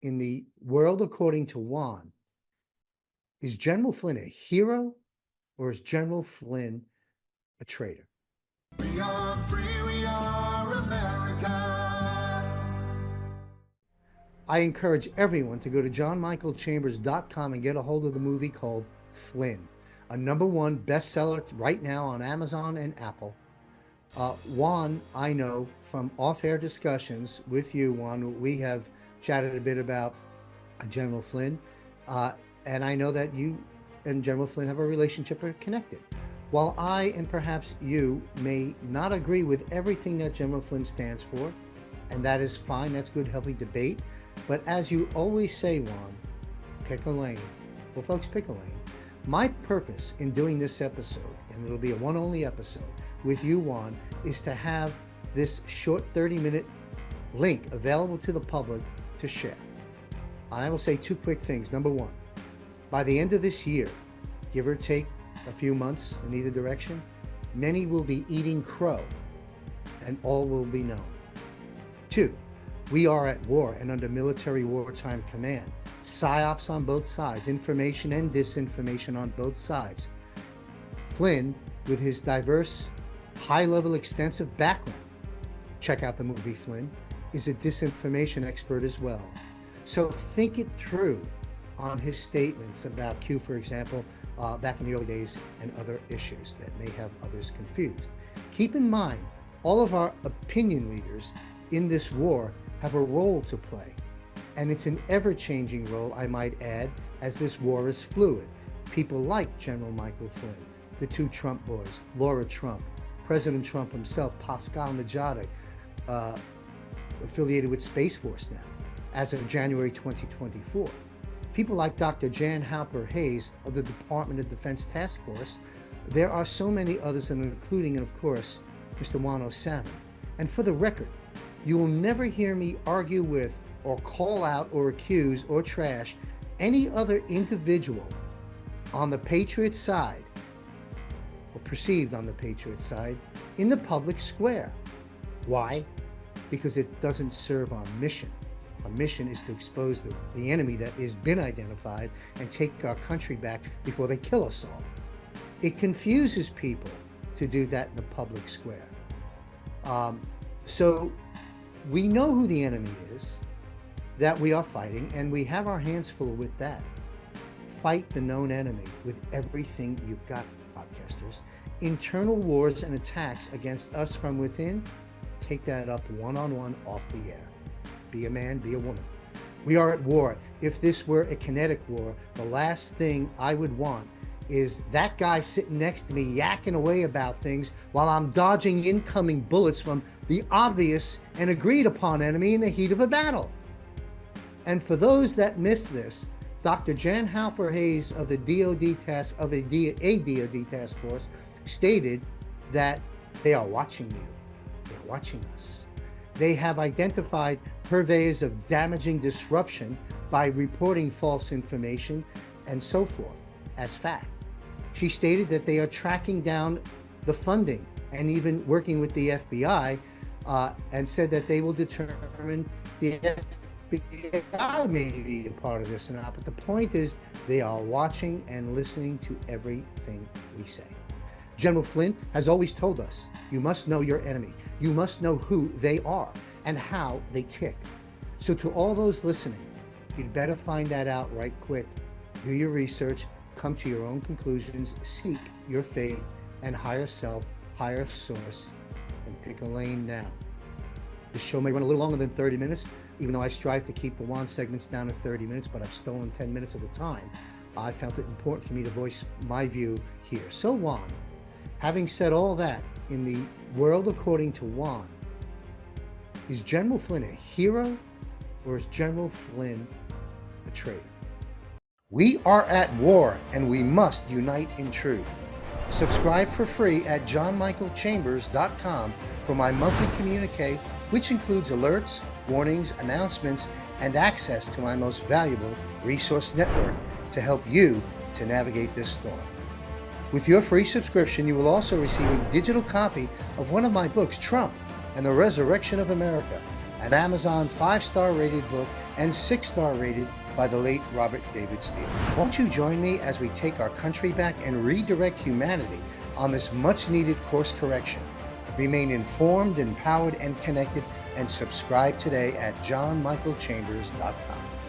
in the world according to Juan, is General Flynn a hero or is General Flynn a traitor? We are free, we are America. I encourage everyone to go to johnmichaelchambers.com and get a hold of the movie called Flynn, a #1 bestseller right now on Amazon and Apple. Juan, I know from off-air discussions with you, Juan, we have chatted a bit about General Flynn, and I know that you and General Flynn have a relationship, are connected. While I and perhaps you may not agree with everything that General Flynn stands for, and that is fine, that's good, healthy debate, but as you always say, Juan, pick a lane. Well, folks, pick a lane. My purpose in doing this episode, and it'll be a one-only episode with you, Juan, is to have this short 30-minute link available to the public to share. And I will say two quick things. Number one, by the end of this year, give or take a few months in either direction, many will be eating crow and all will be known. Two, we are at war and under military wartime command. PSYOPs on both sides, information and disinformation on both sides. Flynn, with his diverse, high-level, extensive background, check out the movie Flynn, is a disinformation expert as well. So think it through on his statements about Q, for example, back in the early days, and other issues that may have others confused. Keep in mind, all of our opinion leaders in this war have a role to play. And it's an ever-changing role, I might add, as this war is fluid. People like General Michael Flynn, the two Trump boys, Laura Trump, President Trump himself, Pascal Najada, affiliated with Space Force now, as of January 2024. People like Dr. Jan Halper Hayes of the Department of Defense Task Force. There are so many others, including, of course, Mr. Juan Osama. And for the record, you will never hear me argue with or call out or accuse or trash any other individual on the Patriot side, or perceived on the Patriot side, in the public square. Why? Because it doesn't serve our mission. Our mission is to expose the enemy that has been identified and take our country back before they kill us all. It confuses people to do that in the public square. So we know who the enemy is that we are fighting, and we have our hands full with that. Fight the known enemy with everything you've got, podcasters. Internal wars and attacks against us from within, take that up one-on-one off the air. Be a man, be a woman. We are at war. If this were a kinetic war, the last thing I would want is that guy sitting next to me yakking away about things while I'm dodging incoming bullets from the obvious and agreed upon enemy in the heat of a battle. And for those that missed this, Dr. Jan Halper Hayes of the DoD task of a DoD task force stated that they are watching you. They are watching us. They have identified purveyors of damaging disruption by reporting false information and so forth as fact. She stated that they are tracking down the funding and even working with the FBI, and said that they will determine the FBI may be a part of this or not. But the point is, they are watching and listening to everything we say. General Flynn has always told us, you must know your enemy. You must know who they are and how they tick. So to all those listening, you'd better find that out right quick. Do your research, come to your own conclusions, seek your faith and higher self, higher source, and pick a lane now. This show may run a little longer than 30 minutes, even though I strive to keep the Juan segments down to 30 minutes, but I've stolen 10 minutes of the time. I felt it important for me to voice my view here. So Juan, having said all that, in the world according to Juan, is General Flynn a hero or is General Flynn a traitor? We are at war and we must unite in truth. Subscribe for free at johnmichaelchambers.com for my monthly communique, which includes alerts, warnings, announcements, and access to my most valuable resource network to help you to navigate this storm. With your free subscription, you will also receive a digital copy of one of my books, Trump and the Resurrection of America, an Amazon 5-star rated book and 6-star rated by the late Robert David Steele. Won't you join me as we take our country back and redirect humanity on this much-needed course correction? Remain informed, empowered, and connected, and subscribe today at johnmichaelchambers.com.